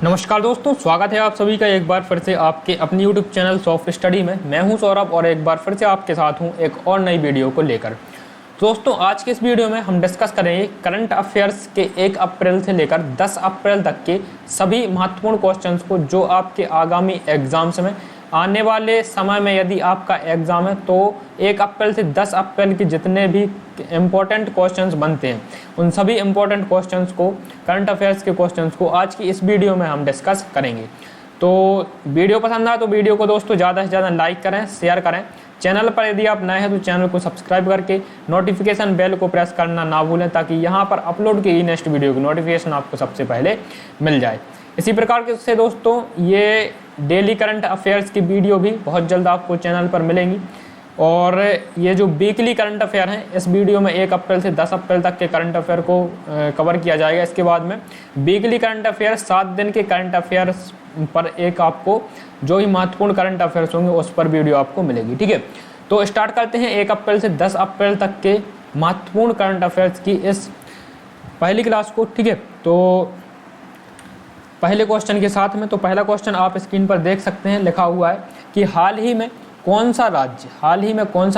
नमस्कार दोस्तों, स्वागत है आप सभी का एक बार फिर से आपके अपनी YouTube चैनल सॉफ्ट स्टडी में। मैं हूं सौरभ और एक बार फिर से आपके साथ हूं एक और नई वीडियो को लेकर। दोस्तों, आज के इस वीडियो में हम डिस्कस करेंगे करंट अफेयर्स के 1 अप्रैल से लेकर 10 अप्रैल तक के सभी महत्वपूर्ण क्वेश्चंस को, जो आपके आगामी एग्जाम्स में आने वाले समय में यदि आपका एग्जाम है तो 1 अप्रैल से 10 अप्रैल के जितने भी इम्पोर्टेंट क्वेश्चंस बनते हैं उन सभी इम्पोर्टेंट क्वेश्चंस को, करंट अफेयर्स के क्वेश्चंस को आज की इस वीडियो में हम डिस्कस करेंगे। तो वीडियो पसंद आए तो वीडियो को दोस्तों ज़्यादा से ज़्यादा लाइक करें, शेयर करें। चैनल पर यदि आप नए हैं तो चैनल को सब्सक्राइब करके नोटिफिकेशन बेल को प्रेस करना ना भूलें, ताकि यहाँ पर अपलोड की नेक्स्ट वीडियो की नोटिफिकेशन आपको सबसे पहले मिल जाए। इसी प्रकार से दोस्तों ये डेली करंट अफेयर्स की वीडियो भी बहुत जल्द आपको चैनल पर मिलेंगी, और ये जो वीकली करंट अफेयर हैं इस वीडियो में 1 अप्रैल से 10 अप्रैल तक के करंट अफेयर को कवर किया जाएगा। इसके बाद में वीकली करंट अफेयर 7 दिन के करंट अफेयर्स पर एक आपको जो ही महत्वपूर्ण करंट अफेयर्स होंगे उस पर वीडियो आपको मिलेगी। ठीक है, तो स्टार्ट करते हैं 1 अप्रैल से 10 अप्रैल तक के महत्वपूर्ण करंट अफेयर्स की इस पहली क्लास को। ठीक है, तो पहले क्वेश्चन के साथ में, तो पहला क्वेश्चन आप स्क्रीन पर देख सकते हैं, लिखा हुआ है कि हाल ही में कौन सा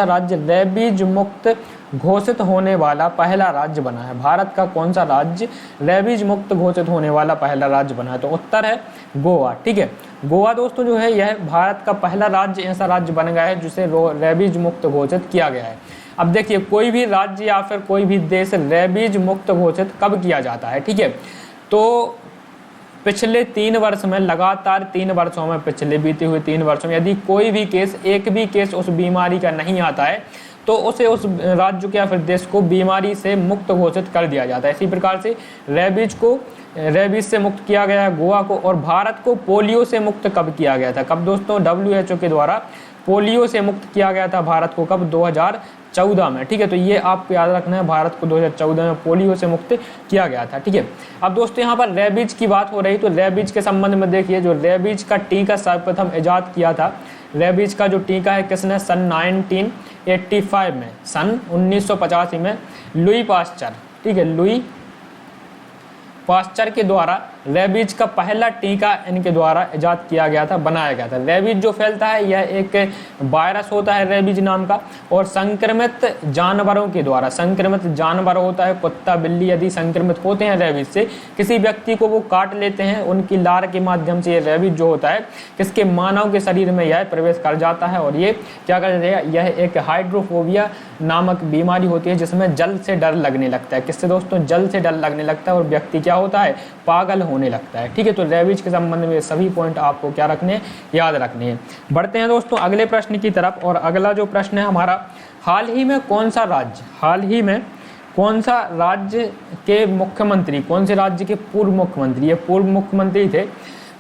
राज्य रेबीज मुक्त घोषित होने वाला पहला राज्य बना है। भारत का कौन सा राज्य रेबीज मुक्त घोषित होने वाला पहला राज्य बना है? तो उत्तर है गोवा। ठीक है, गोवा दोस्तों जो है यह भारत का पहला राज्य, ऐसा राज्य बन गया है जिसे रेबीज मुक्त घोषित किया गया है। अब देखिए, कोई भी राज्य या फिर कोई भी देश रेबीज मुक्त घोषित कब किया जाता है? ठीक है, तो पिछले 3 वर्ष में, लगातार 3 वर्षों में, पिछले बीते हुए 3 वर्षों में यदि कोई भी केस, एक भी केस उस बीमारी का नहीं आता है तो उसे, उस राज्य के या फिर देश को बीमारी से मुक्त घोषित कर दिया जाता है। इसी प्रकार से रेबीज से मुक्त किया गया है गोवा को। और भारत को पोलियो से मुक्त कब किया गया था? कब दोस्तों? WHO के द्वारा पोलियो से मुक्त किया गया था भारत को। कब? 2014 में। ठीक है, तो ये आपको याद रखना है, भारत को 2014 में पोलियो से मुक्त किया गया था। ठीक है, अब दोस्तों यहाँ पर रेबीज की बात हो रही, तो रेबीज के संबंध में देखिए, जो रेबीज का टीका सर्वप्रथम इजाद किया था, रेबीज का जो टीका है किसने? सन 1985 में, सन 1985 में लुई पास्चर। ठीक है, लुई पास्चर के द्वारा रेबीज का पहला टीका इनके द्वारा इजाद किया गया था, बनाया गया था। रेबीज जो फैलता है यह एक वायरस होता है रेबीज नाम का, और संक्रमित जानवरों के द्वारा, संक्रमित जानवर होता है कुत्ता बिल्ली, यदि संक्रमित होते हैं रेबीज से, किसी व्यक्ति को वो काट लेते हैं, उनकी लार के माध्यम से ये रेबीज जो होता है किसके, मानव के शरीर में यह प्रवेश कर जाता है। और ये क्या कर रहे हैं, यह एक हाइड्रोफोबिया नामक बीमारी होती है जिसमें जल से डर लगने लगता है। किससे दोस्तों? जल से डर लगने लगता है, और व्यक्ति क्या होता है, पागल होने लगता है। ठीक है, तो रेबीज के संबंध में सभी पॉइंट आपको क्या रखने हैं, याद रखने हैं। बढ़ते हैं दोस्तों अगले प्रश्न की तरफ, और अगला जो प्रश्न है हमारा, हाल ही में कौन सा राज्य के मुख्यमंत्री, कौन से राज्य के पूर्व मुख्यमंत्री, ये पूर्व मुख्यमंत्री थे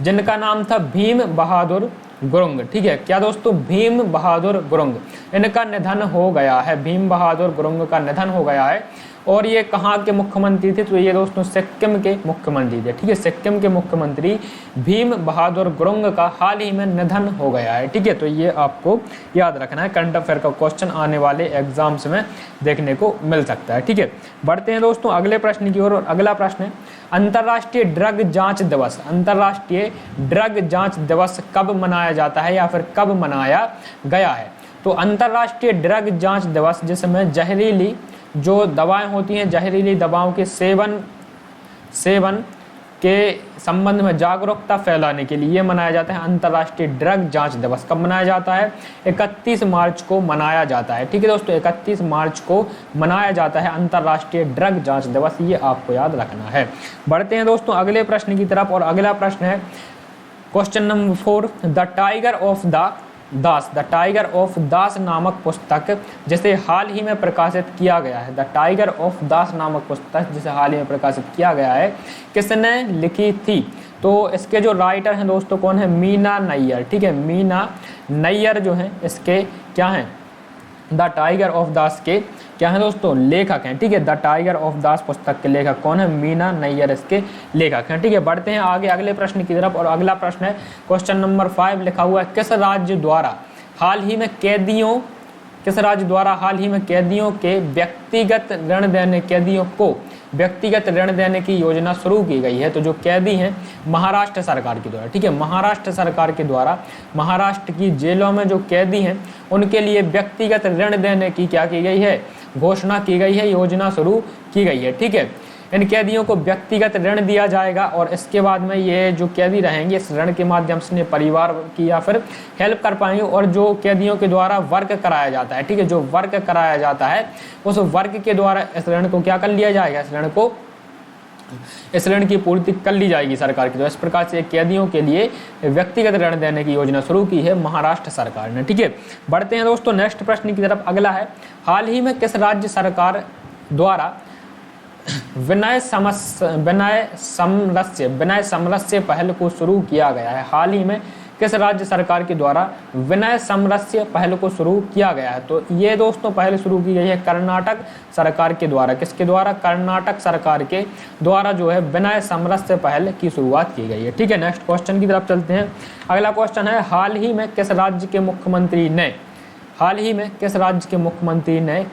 जिनका नाम था भीम बहादुर गुरुंग। ठीक है, क्या दोस्तों? भीम बहादुर गुरुंग, इनका निधन हो गया है। भीम बहादुर गुरुंग का निधन हो गया है। और ये कहाँ के मुख्यमंत्री थे? तो ये दोस्तों सिक्किम के मुख्यमंत्री थे। ठीक है, सिक्किम के मुख्यमंत्री भीम बहादुर गुरुंग का हाल ही में निधन हो गया है। ठीक है, तो ये आपको याद रखना है, करंट अफेयर का क्वेश्चन आने वाले एग्जाम्स में देखने को मिल सकता है। ठीक है, बढ़ते हैं दोस्तों अगले प्रश्न की ओर, और अगला प्रश्न है, अंतर्राष्ट्रीय ड्रग जांच दिवस, अंतर्राष्ट्रीय ड्रग जांच दिवस कब मनाया जाता है या फिर कब मनाया गया है? तो अंतर्राष्ट्रीय ड्रग जांच दिवस, जिसमें जहरीली जो दवाएं होती हैं, जहरीली दवाओं के सेवन के संबंध में जागरूकता फैलाने के लिए मनाया जाता है अंतर्राष्ट्रीय ड्रग जांच दिवस। कब मनाया जाता है? 31 मार्च को मनाया जाता है। ठीक है दोस्तों, 31 मार्च को मनाया जाता है अंतर्राष्ट्रीय ड्रग जांच दिवस, ये आपको याद रखना है। बढ़ते हैं दोस्तों अगले प्रश्न की तरफ, और अगला प्रश्न है question number 4, the tiger of Das नामक पुस्तक जिसे हाल ही में प्रकाशित किया गया है, द टाइगर ऑफ दास नामक पुस्तक जिसे हाल ही में प्रकाशित किया गया है, किसने लिखी थी? तो इसके जो राइटर हैं दोस्तों कौन है? मीना नैयर। ठीक है, मीना नैयर जो हैं इसके क्या हैं, द टाइगर ऑफ दास के क्या है दोस्तों? लेखक हैं। ठीक है, द टाइगर ऑफ दास पुस्तक के लेखक कौन है? मीना नैयर इसके लेखक हैं। ठीक है, बढ़ते हैं आगे अगले प्रश्न की तरफ, और अगला प्रश्न है क्वेश्चन नंबर 5, लिखा हुआ है, किस राज्य द्वारा हाल ही में कैदियों के व्यक्तिगत ऋण देने, कैदियों को व्यक्तिगत ऋण देने की योजना शुरू की गई है। तो जो कैदी हैं महाराष्ट्र सरकार के द्वारा, ठीक है, महाराष्ट्र सरकार के द्वारा महाराष्ट्र की जेलों में जो कैदी हैं उनके लिए व्यक्तिगत ऋण देने की क्या की गई है, घोषणा की गई है, योजना शुरू की गई है। ठीक है, इन कैदियों को व्यक्तिगत ऋण दिया जाएगा और इसके बाद में ये जो कैदी रहेंगे इस ऋण के माध्यम से अपने परिवार की या फिर हेल्प कर पाएंगे। और जो कैदियों के द्वारा वर्क कराया जाता है, ठीक है, जो वर्क कराया जाता है उस वर्क के द्वारा इस ऋण को क्या कर लिया जाएगा, इस ऋण की पूर्ति कर ली जाएगी सरकार की। तो इस प्रकार से कैदियों के लिए व्यक्तिगत ऋण देने की योजना शुरू की है महाराष्ट्र सरकार ने। ठीक है, बढ़ते हैं दोस्तों नेक्स्ट प्रश्न की तरफ। अगला है, हाल ही में किस राज्य सरकार द्वारा विनय समरस्य पहल को शुरू किया गया है? हाल ही में किस राज्य सरकार के द्वारा विनय समरस्य पहल को शुरू किया गया है? तो ये दोस्तों पहल शुरू की गई है कर्नाटक सरकार के द्वारा। किसके द्वारा? कर्नाटक सरकार के द्वारा जो है विनय समरस्य पहल की शुरुआत की गई है। ठीक है, नेक्स्ट क्वेश्चन की तरफ चलते हैं। अगला क्वेश्चन है, हाल ही में किस राज्य के मुख्यमंत्री ने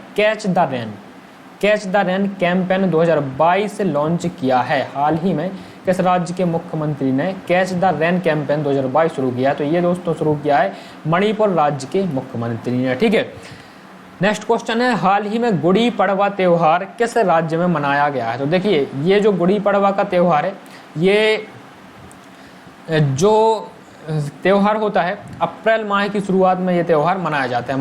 catch the rain campaign 2022 launch किया है? हाल ही में किस राज्य के मुख्यमंत्री ने कैच द रेन कैंपेन 2022 शुरू किया है? तो ये दोस्तों शुरू किया है मणिपुर राज्य के मुख्यमंत्री ने। ठीक है, नेक्स्ट क्वेश्चन है, हाल ही में गुड़ी पड़वा त्योहार किस राज्य में मनाया गया है? तो देखिए ये जो गुड़ी पड़वा का त्योहार है, ये जो त्योहार होता है अप्रैल माह की शुरुआत में ये त्यौहार मनाया जाता है,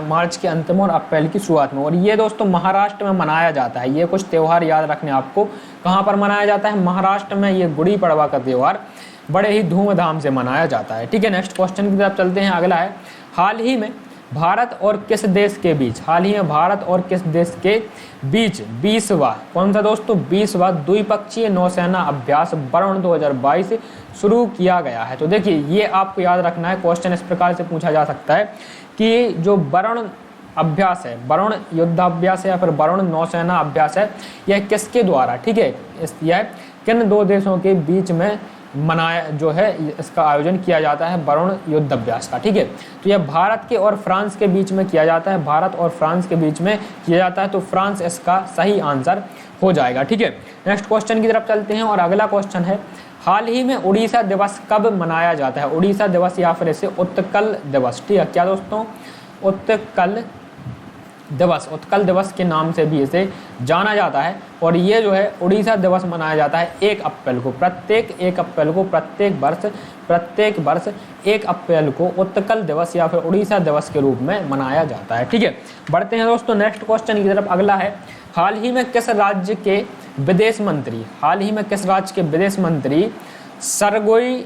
मार्च के अंत में और अप्रैल की शुरुआत में। और ये दोस्तों महाराष्ट्र में मनाया जाता है। ये कुछ त्यौहार याद रखने आपको, कहाँ पर मनाया जाता है? महाराष्ट्र में ये गुड़ी पड़वा का त्यौहार बड़े ही धूमधाम से मनाया जाता है। ठीक है, नेक्स्ट क्वेश्चन की तरफ चलते हैं। अगला है, हाल ही में भारत और किस देश के बीच 20वां कौन सा दोस्तों 20वां द्विपक्षीय नौसेना अभ्यास वरुण 2022 शुरू किया गया है? तो देखिए ये आपको याद रखना है, क्वेश्चन इस प्रकार से पूछा जा सकता है कि जो वरुण अभ्यास है, वरुण युद्धाभ्यास है या फिर वरुण नौसेना अभ्यास है, यह किसके द्वारा, ठीक है, यह किन दो देशों के बीच में जो है इसका आयोजन किया जाता है वरुण युद्ध अभ्यास का? ठीक है, तो यह भारत के और फ्रांस के बीच में किया जाता है, भारत और फ्रांस के बीच में किया जाता है। तो फ्रांस इसका सही आंसर हो जाएगा। ठीक है, नेक्स्ट क्वेश्चन की तरफ चलते हैं और अगला क्वेश्चन है, हाल ही में उड़ीसा दिवस कब मनाया जाता है? उड़ीसा दिवस या फिर इसे उत्कल दिवस, ठीक है, क्या दोस्तों? उत्कल दिवस के नाम से भी इसे जाना जाता है। और ये जो है उड़ीसा दिवस मनाया जाता है 1 अप्रैल को, प्रत्येक वर्ष 1 अप्रैल को उत्कल दिवस या फिर उड़ीसा दिवस के रूप में मनाया जाता है। ठीक है, बढ़ते हैं दोस्तों नेक्स्ट क्वेश्चन की तरफ। अगला है, हाल ही में किस राज्य के विदेश मंत्री सरगोई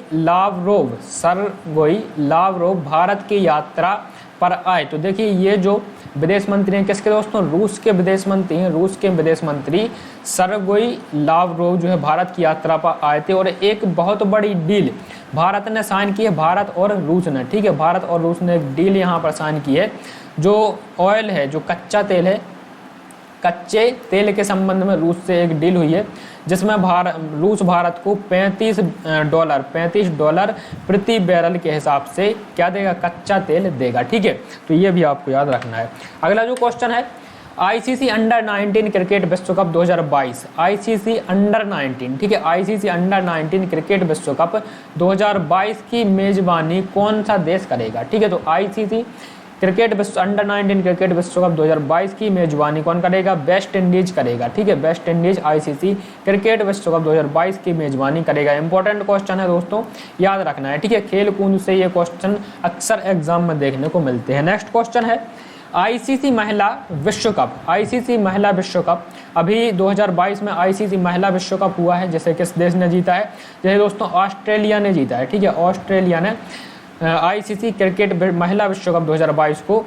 लावरोव भारत की यात्रा पर आए? तो देखिए ये जो विदेश मंत्री हैं किसके दोस्तों? रूस के विदेश मंत्री हैं। रूस के विदेश मंत्री सरगोई लावरोव जो है भारत की यात्रा पर आए थे और एक बहुत बड़ी डील भारत ने साइन की है, भारत और रूस ने। ठीक है, भारत और रूस ने एक डील यहाँ पर साइन की है। जो ऑयल है, जो कच्चा तेल है, कच्चे तेल के संबंध में रूस से एक डील हुई है जिसमें रूस भारत को $35 प्रति बैरल के हिसाब से क्या देगा? कच्चा तेल देगा। ठीक है, तो ये भी आपको याद रखना है। अगला जो क्वेश्चन है, आईसीसी अंडर 19 क्रिकेट विश्व कप 2022, आईसीसी अंडर 19, ठीक है, आईसीसी अंडर 19 क्रिकेट विश्व कप 2022 की मेजबानी कौन सा देश करेगा? ठीक है, तो आईसीसी अंडर 19 क्रिकेट विश्व कप 2022 की मेजबानी कौन करेगा? वेस्ट इंडीज करेगा। ठीक है, वेस्ट इंडीज आईसीसी क्रिकेट विश्व कप 2022 की मेजबानी करेगा। इंपॉर्टेंट क्वेश्चन है दोस्तों, याद रखना है। ठीक है, खेल कूद से ये क्वेश्चन अक्सर एग्जाम में देखने को मिलते हैं। नेक्स्ट क्वेश्चन है, आईसीसी महिला विश्व कप अभी 2022 में आईसीसी महिला विश्व कप हुआ है, जैसे किस देश ने जीता है? जैसे दोस्तों ऑस्ट्रेलिया ने जीता है। ठीक है, ऑस्ट्रेलिया ने आईसीसी क्रिकेट महिला विश्व कप 2022 को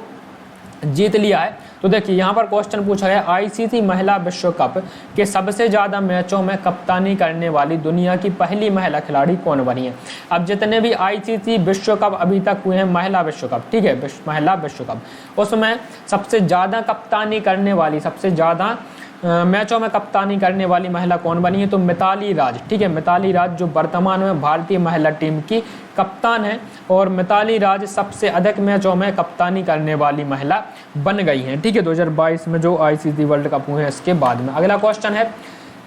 जीत लिया है। तो देखिए यहाँ पर क्वेश्चन पूछा गया, आईसीसी महिला विश्व कप के सबसे ज़्यादा मैचों में कप्तानी करने वाली दुनिया की पहली महिला खिलाड़ी कौन बनी है? अब जितने भी आईसीसी विश्व कप अभी तक हुए हैं, महिला विश्व कप, ठीक है, महिला विश्व कप, उसमें सबसे ज़्यादा कप्तानी करने वाली, सबसे ज़्यादा मैचों में कप्तानी करने वाली महिला कौन बनी है? तो मिताली राज। ठीक है, मिताली राज जो वर्तमान में भारतीय महिला टीम की कप्तान है और मिताली राज सबसे अधिक मैचों में कप्तानी करने वाली महिला बन गई हैं। ठीक है, 2022 में जो आईसीसी वर्ल्ड कप हुए हैं इसके बाद में। अगला क्वेश्चन है,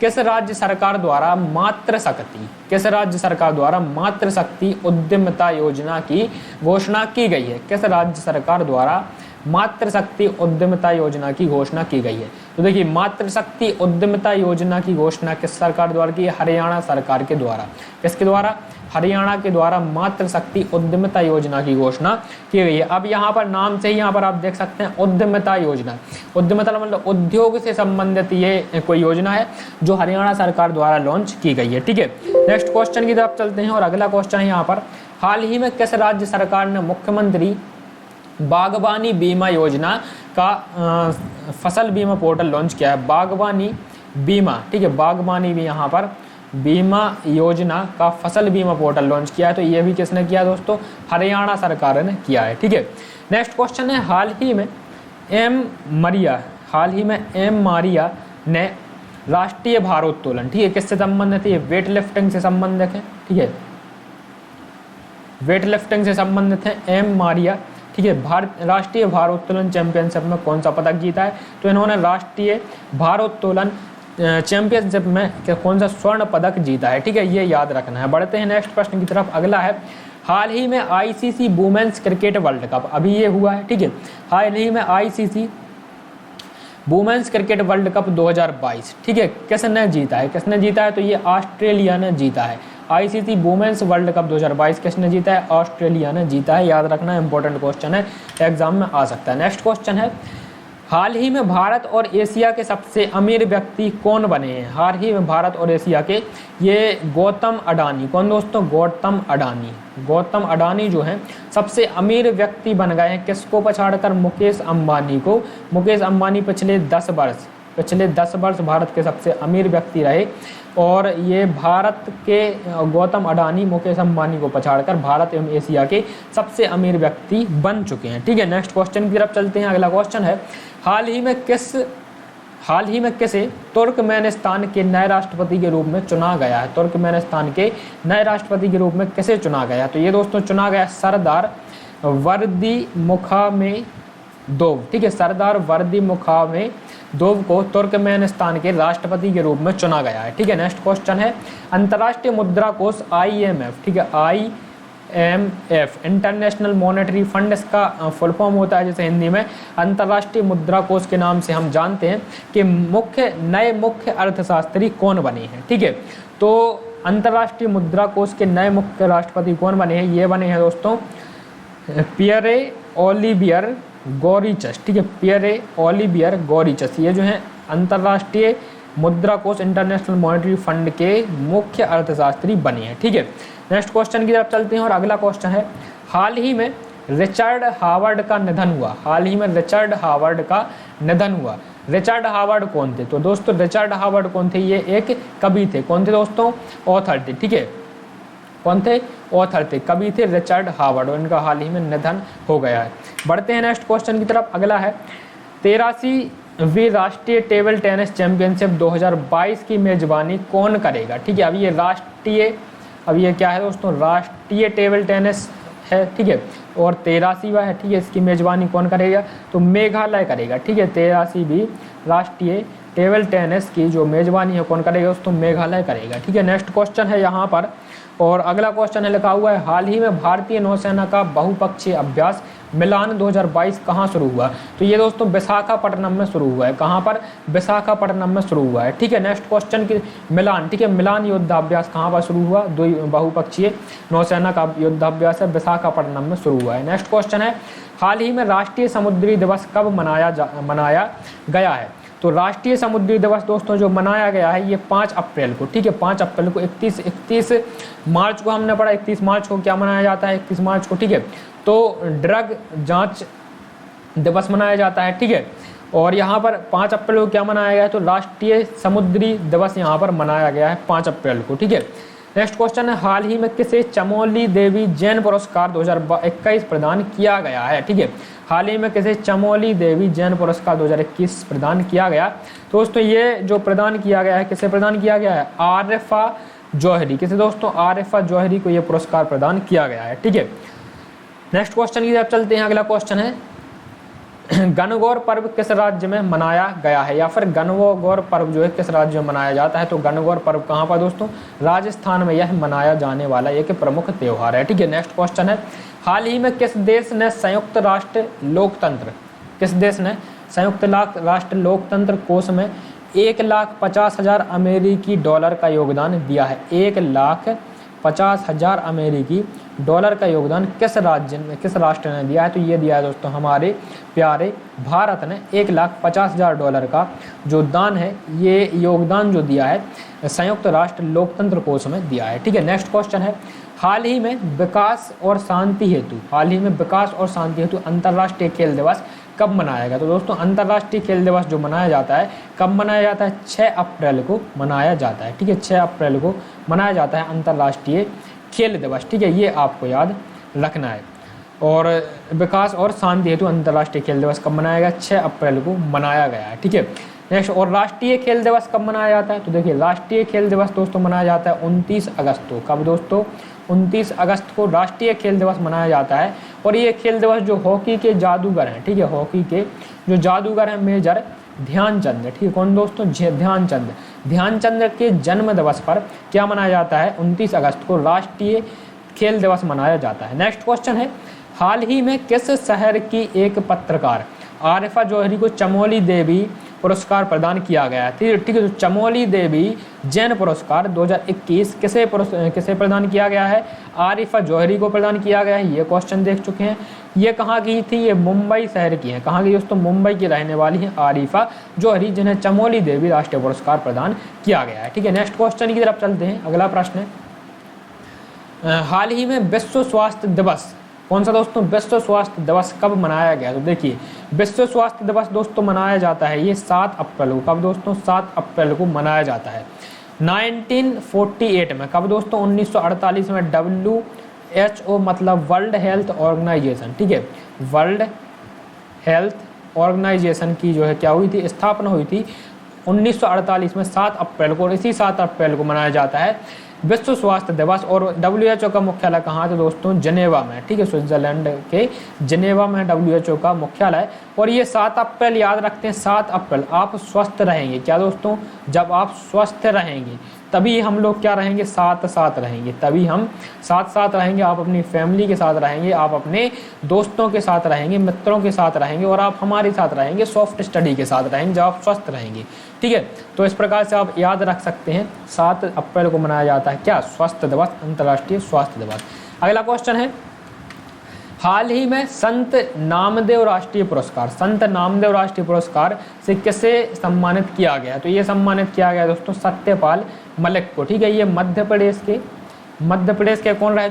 किस राज्य सरकार द्वारा मातृशक्ति उद्यमिता योजना की घोषणा की गई है? किस राज्य सरकार द्वारा मातृशक्ति उद्यमिता योजना की घोषणा की गई है? तो देखिए, मातृशक्ति उद्यमिता योजना की घोषणा किस सरकार द्वारा की है? हरियाणा सरकार के द्वारा। किसके द्वारा? हरियाणा के द्वारा मातृशक्ति उद्यमिता योजना की घोषणा की गई है। अब यहाँ पर नाम से ही यहाँ पर आप देख सकते हैं उद्यमिता योजना। उद्यमिता मतलब उद्योग से संबंधित ये कोई योजना है जो हरियाणा सरकार द्वारा लॉन्च की गई है। ठीक है, नेक्स्ट क्वेश्चन की तरफ चलते हैं और अगला क्वेश्चन है यहाँ पर, हाल ही में किस राज्य सरकार ने मुख्यमंत्री बागवानी बीमा योजना का फसल बीमा पोर्टल लॉन्च किया है? बागवानी बीमा, ठीक है, बागवानी भी यहाँ पर बीमा योजना का फसल बीमा पोर्टल लॉन्च किया है। तो ये भी किसने किया दोस्तों? हरियाणा सरकार ने किया है। ठीक है, नेक्स्ट क्वेश्चन है, हाल ही में एम मारिया ने राष्ट्रीय भारोत्तोलन, ठीक है, किससे संबंधित है? वेट लिफ्टिंग से संबंधित है। ठीक है, वेट लिफ्टिंग से संबंधित है एम मारिया। ठीक है, राष्ट्रीय भारोत्तोलन चैंपियनशिप में कौन सा पदक जीता है? तो इन्होंने राष्ट्रीय भारोत्तोलन चैंपियनशिप में कौन सा स्वर्ण पदक जीता है? ठीक है, ये याद रखना है। बढ़ते हैं नेक्स्ट प्रश्न की तरफ। अगला है, हाल ही में ICC women's cricket world cup अभी ये हुआ है। ठीक है, हाल ही में ICC women's cricket world cup 2022, ठीक है, किसने जीता है? तो ये ऑस्ट्रेलिया ने जीता है। आईसीसी वुमेन्स वर्ल्ड कप 2022 किसने जीता है? ऑस्ट्रेलिया ने जीता है। याद रखना, इंपॉर्टेंट क्वेश्चन है, एग्जाम में आ सकता है। नेक्स्ट क्वेश्चन है, हाल ही में भारत और एशिया के सबसे अमीर व्यक्ति कौन बने हैं? हाल ही में भारत और एशिया के, ये गौतम अडानी। कौन दोस्तों? गौतम अडानी जो हैं सबसे अमीर व्यक्ति बन गए हैं। किसको पछाड़कर? मुकेश अंबानी को। मुकेश अंबानी पिछले 10 वर्ष भारत के सबसे अमीर व्यक्ति रहे और ये भारत के गौतम अडानी मुकेश अंबानी को पछाड़कर भारत एवं एशिया के सबसे अमीर व्यक्ति बन चुके हैं। ठीक है, नेक्स्ट क्वेश्चन की तरफ चलते हैं। अगला क्वेश्चन है, हाल ही में किसे तुर्कमेनिस्तान के नए राष्ट्रपति के रूप में चुना गया है? तुर्कमेनिस्तान के नए राष्ट्रपति के रूप में किसे चुना गया? तो ये दोस्तों चुना गया सरदार वर्दी मुखामेदोव। ठीक है, सरदार वर्दी मुखामेदोव को तुर्कमेनिस्तान के राष्ट्रपति के रूप में चुना गया है। ठीक है, नेक्स्ट क्वेश्चन है, अंतर्राष्ट्रीय मुद्रा कोष IMF, ठीक है, IMF इंटरनेशनल मॉनेटरी फंड, इसका फुल फॉर्म होता है जैसे हिंदी में अंतर्राष्ट्रीय मुद्रा कोष के नाम से हम जानते हैं कि नए मुख्य अर्थशास्त्री कौन बने हैं। ठीक है, तो अंतर्राष्ट्रीय मुद्रा कोष के नए मुख्य राष्ट्रपति कौन बने हैं? ये बने हैं दोस्तों पियरे ओलिवियर गॉरिचस। ठीक है, पियरे ओलिवियर गॉरिचस, ये जो है अंतर्राष्ट्रीय मुद्रा कोष इंटरनेशनल मॉनेटरी फंड के मुख्य अर्थशास्त्री बने हैं। ठीक है, नेक्स्ट क्वेश्चन की तरफ चलते हैं और अगला क्वेश्चन है, हाल ही में रिचर्ड हावर्ड का निधन हुआ। रिचर्ड हावर्ड कौन थे? तो दोस्तों रिचर्ड हावर्ड कौन थे? ये एक कवि थे। कौन थे दोस्तों? ऑथर थे। ठीक है, कौन थे? ऑथर थे, कवि थे रिचर्ड हावर्ड, और इनका हाल ही में निधन हो गया है। बढ़ते हैं नेक्स्ट क्वेश्चन की तरफ। अगला है, 83वीं राष्ट्रीय टेबल टेनिस चैंपियनशिप 2022 की मेजबानी कौन करेगा? ठीक है, अब ये क्या है दोस्तों? राष्ट्रीय टेबल टेनिस है। ठीक है, और 83वां है। ठीक है, इसकी मेजबानी कौन करेगा? तो मेघालय करेगा। ठीक है, 83वीं राष्ट्रीय टेबल टेनिस की जो मेजबानी है कौन करेगा दोस्तों? मेघालय करेगा। ठीक है, नेक्स्ट क्वेश्चन है यहाँ पर, और अगला क्वेश्चन है, लिखा हुआ है, हाल ही में भारतीय नौसेना का बहुपक्षीय अभ्यास मिलान 2022 कहाँ शुरू हुआ? तो ये दोस्तों विशाखापट्टनम में शुरू हुआ है। कहाँ पर? विशाखापट्टनम में शुरू हुआ है। ठीक है, नेक्स्ट क्वेश्चन की मिलान, ठीक है, मिलान युद्धाभ्यास कहाँ पर शुरू हुआ? बहुपक्षीय नौसेना का युद्धाभ्यास है विशाखापट्टनम में शुरू हुआ है। नेक्स्ट क्वेश्चन है, हाल ही में राष्ट्रीय समुद्री दिवस कब मनाया गया है? तो राष्ट्रीय समुद्री दिवस दोस्तों जो मनाया गया है ये 5 अप्रैल को। ठीक है, 5 अप्रैल को। 31 मार्च को हमने पढ़ा, 31 मार्च को क्या मनाया जाता है? 31 मार्च को, ठीक है, तो ड्रग जांच दिवस मनाया जाता है। ठीक है, और यहाँ पर 5 अप्रैल को क्या मनाया गया है? तो राष्ट्रीय समुद्री दिवस यहाँ पर मनाया गया है 5 अप्रैल को। ठीक है, नेक्स्ट क्वेश्चन है, हाल ही में किसे चमोली देवी जैन पुरस्कार 2021 प्रदान किया गया है? ठीक है, हाल ही में किसे चमोली देवी जैन पुरस्कार 2021 प्रदान किया गया? तो दोस्तों ये जो प्रदान किया गया है, किसे प्रदान किया गया है? आरिफा जौहरी। किसे दोस्तों? आरिफा जौहरी को ये पुरस्कार प्रदान किया गया है। ठीक है, नेक्स्ट क्वेश्चन की तरफ चलते हैं। अगला क्वेश्चन है, गणगौर पर्व किस राज्य में मनाया गया है, या फिर गणगौर पर्व जो है किस राज्य में मनाया जाता है, तो गणगौर पर्व कहाँ पर दोस्तों, राजस्थान में यह मनाया जाने वाला एक प्रमुख त्योहार है। ठीक है, नेक्स्ट क्वेश्चन है, हाल ही में किस देश ने संयुक्त राष्ट्र लोकतंत्र कोष में $1,50,000 अमेरिकी डॉलर का योगदान दिया है। $1,50,000 अमेरिकी डॉलर का योगदान किस राष्ट्र ने दिया है, तो ये दिया है दोस्तों हमारे प्यारे भारत ने $1,50,000 का जो दान है, ये योगदान जो दिया है संयुक्त राष्ट्र लोकतंत्र कोष में दिया है। ठीक है, नेक्स्ट क्वेश्चन है, हाल ही में विकास और शांति हेतु अंतर्राष्ट्रीय खेल दिवस कब मनाया गया, तो दोस्तों अंतर्राष्ट्रीय खेल दिवस जो मनाया जाता है कब मनाया जाता है, 6 अप्रैल को मनाया जाता है। ठीक है, 6 अप्रैल को मनाया जाता है अंतर्राष्ट्रीय खेल दिवस। ठीक है, ये आपको याद रखना है। और विकास और शांति हेतु अंतर्राष्ट्रीय खेल दिवस कब मनाया गया, 6 अप्रैल को मनाया गया है। ठीक है, नेक्स्ट, और राष्ट्रीय खेल दिवस कब मनाया जाता है, तो देखिए राष्ट्रीय खेल दिवस दोस्तों मनाया जाता है 29 अगस्त को। कब दोस्तों, 29 अगस्त को राष्ट्रीय खेल दिवस मनाया जाता है। और ये खेल दिवस जो हॉकी के जादूगर हैं, ठीक है, हॉकी के जो जादूगर हैं मेजर ध्यानचंद, ठीक है, कौन दोस्तों, ध्यानचंद के जन्म दिवस पर क्या मनाया जाता है, 29 अगस्त को राष्ट्रीय खेल दिवस मनाया जाता है। नेक्स्ट क्वेश्चन है, हाल ही में किस शहर की एक पत्रकार आरिफा जौहरी को चमोली देवी पुरस्कार प्रदान किया गया है। ठीक है, तो चमोली देवी जैन पुरस्कार 2021 किसे प्रदान किया गया है, आरिफा जौहरी को प्रदान किया गया है। ये क्वेश्चन देख चुके हैं। ये कहाँ की थी, ये मुंबई शहर की है। कहाँ की दोस्तों, मुंबई की रहने वाली है आरिफा जौहरी, जिन्हें चमोली देवी राष्ट्रीय पुरस्कार प्रदान किया गया है। ठीक है, नेक्स्ट क्वेश्चन की तरफ चलते हैं। अगला प्रश्न है, हाल ही में विश्व स्वास्थ्य दिवस कौन सा दोस्तों, विश्व स्वास्थ्य दिवस कब मनाया गया, तो देखिए विश्व स्वास्थ्य दिवस दोस्तों मनाया जाता है ये 7 अप्रैल को। कब दोस्तों, 7 अप्रैल को मनाया जाता है 1948 में। कब दोस्तों, 1948 में WHO मतलब वर्ल्ड हेल्थ ऑर्गेनाइजेशन, ठीक है, वर्ल्ड हेल्थ ऑर्गेनाइजेशन की जो है क्या हुई थी, स्थापना हुई थी 1948 में 7 अप्रैल को। और इसी 7 अप्रैल को मनाया जाता है विश्व स्वास्थ्य दिवस। और WHO का मुख्यालय कहाँ था दोस्तों, जनेवा में। ठीक है, स्विट्जरलैंड के जनेवा में WHO का मुख्यालय। और ये 7 अप्रैल याद रखते हैं, 7 अप्रैल आप स्वस्थ रहेंगे। क्या दोस्तों, जब आप स्वस्थ रहेंगे तभी हम लोग क्या रहेंगे, साथ रहेंगे, तभी हम साथ रहेंगे। आप अपनी फैमिली के साथ रहेंगे, आप अपने दोस्तों के साथ रहेंगे, मित्रों के साथ रहेंगे, और आप हमारे साथ रहेंगे, सॉफ्ट स्टडी के साथ रहेंगे जब आप स्वस्थ रहेंगे। ठीक है, तो इस प्रकार से आप याद रख सकते हैं 7 अप्रैल को मनाया जाता है क्या, स्वास्थ्य दिवस, अंतर्राष्ट्रीय स्वास्थ्य दिवस। अगला क्वेश्चन है, हाल ही में संत नामदेव राष्ट्रीय पुरस्कार से किसे सम्मानित किया गया, तो ये सम्मानित किया गया दोस्तों सत्यपाल मलिक को। ठीक है, ये मध्य प्रदेश के कौन रह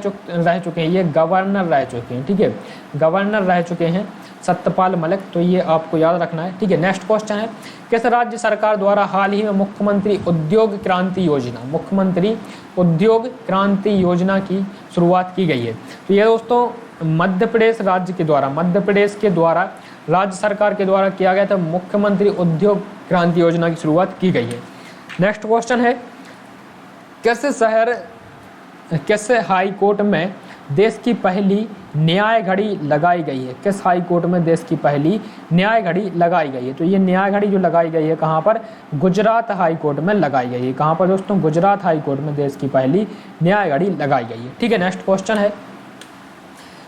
चुके हैं, ये गवर्नर रह चुके हैं। ठीक है, गवर्नर रह चुके हैं सत्यपाल मलिक, तो ये आपको याद रखना है। ठीक है, नेक्स्ट क्वेश्चन है, किस राज्य सरकार द्वारा हाल ही में मुख्यमंत्री उद्योग क्रांति योजना की शुरुआत की गई है, तो ये दोस्तों मध्य प्रदेश के द्वारा राज्य सरकार के द्वारा किया गया था, मुख्यमंत्री उद्योग क्रांति योजना की शुरुआत की गई है। नेक्स्ट क्वेश्चन है, किस हाई कोर्ट में देश की पहली न्याय घड़ी लगाई गई है, किस हाई कोर्ट में देश की पहली न्याय घड़ी लगाई गई है, तो ये न्याय घड़ी जो लगाई गई है कहाँ पर, गुजरात हाई कोर्ट में लगाई गई है। कहाँ पर दोस्तों, गुजरात हाई कोर्ट में देश की पहली न्याय घड़ी लगाई गई है। ठीक है, नेक्स्ट क्वेश्चन है,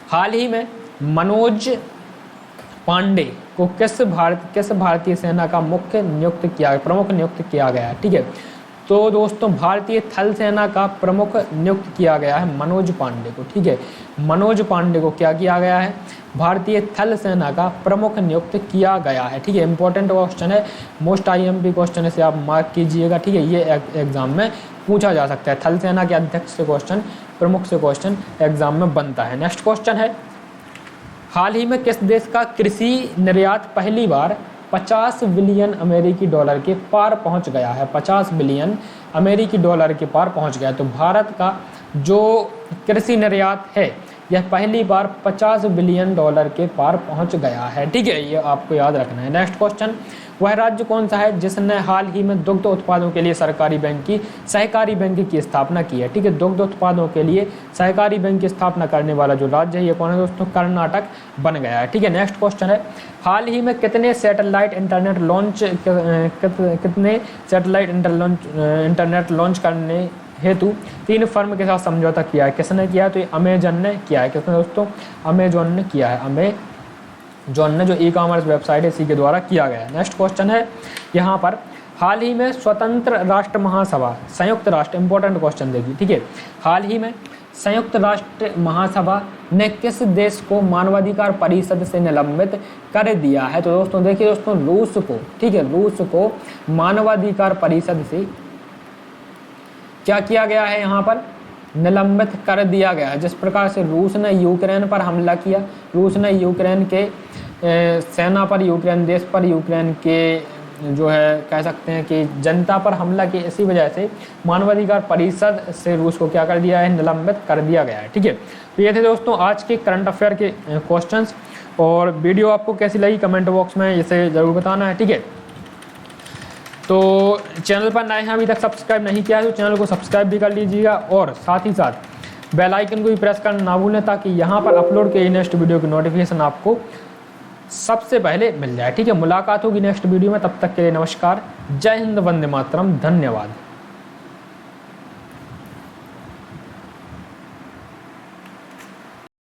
हाल ही में मनोज पांडे को किस भारतीय सेना का प्रमुख नियुक्त किया गया है। ठीक है, तो दोस्तों भारतीय थल सेना का प्रमुख नियुक्त किया गया है मनोज पांडे को। ठीक है, मनोज पांडे को क्या किया गया है, भारतीय थल सेना का प्रमुख नियुक्त किया गया है। ठीक है, इंपॉर्टेंट क्वेश्चन है, मोस्ट IMP क्वेश्चन है, इसे आप मार्क कीजिएगा। ठीक है, ये एग्जाम में पूछा जा सकता है, थल सेना के अध्यक्ष से क्वेश्चन, प्रमुख से क्वेश्चन एग्जाम में बनता है। नेक्स्ट क्वेश्चन है, हाल ही में किस देश का कृषि निर्यात पहली बार 50 बिलियन अमेरिकी डॉलर के पार पहुंच गया है, 50 बिलियन अमेरिकी डॉलर के पार पहुंच गया है। तो भारत का जो कृषि निर्यात है यह पहली बार 50 बिलियन डॉलर के पार पहुंच गया है। ठीक है, ये आपको याद रखना है। नेक्स्ट क्वेश्चन, वह राज्य कौन सा है जिसने हाल ही में दुग्ध उत्पादों के लिए सहकारी बैंक की स्थापना की है। ठीक है, दुग्ध उत्पादों के लिए सहकारी बैंक की स्थापना करने वाला जो राज्य है ये कौन है दोस्तों, कर्नाटक बन गया है। ठीक है, नेक्स्ट क्वेश्चन है, हाल ही में कितने सैटेलाइट इंटरनेट लॉन्च करने हेतु 3 फर्म के साथ समझौता किया है। किसने किया है, तो ये अमेजन ने किया है। किसने दोस्तों, अमेजॉन ने किया है। अमेजॉन ने जो ई कॉमर्स वेबसाइट है इसी के द्वारा किया गया है। नेक्स्ट क्वेश्चन है यहाँ पर, हाल ही में स्वतंत्र राष्ट्र महासभा संयुक्त राष्ट्र, इंपॉर्टेंट क्वेश्चन देखिए। ठीक है, हाल ही में संयुक्त राष्ट्र महासभा ने किस देश को मानवाधिकार परिषद से निलंबित कर दिया है, तो दोस्तों देखिए दोस्तों, रूस को। ठीक है, रूस को मानवाधिकार परिषद से क्या किया गया है, यहाँ पर निलंबित कर दिया गया है। जिस प्रकार से रूस ने यूक्रेन पर हमला किया, रूस ने यूक्रेन के सेना पर, यूक्रेन देश पर, यूक्रेन के जो है कह सकते हैं कि जनता पर हमला किया, इसी वजह से मानवाधिकार परिषद से रूस को क्या कर दिया है, निलंबित कर दिया गया है। ठीक है, तो ये थे दोस्तों आज के करंट अफेयर के क्वेश्चंस, और वीडियो आपको कैसी लगी कमेंट बॉक्स में इसे ज़रूर बताना है। ठीक है, तो चैनल पर नए हैं, अभी तक सब्सक्राइब नहीं किया है तो चैनल को सब्सक्राइब भी कर लीजिएगा, और साथ ही साथ बेल आइकन को भी प्रेस करना ना भूलें, ताकि यहाँ पर अपलोड के नेक्स्ट वीडियो की नोटिफिकेशन आपको सबसे पहले मिल जाए। ठीक है, मुलाकात होगी नेक्स्ट वीडियो में, तब तक के लिए नमस्कार, जय हिंद, वंदे मातरम, धन्यवाद।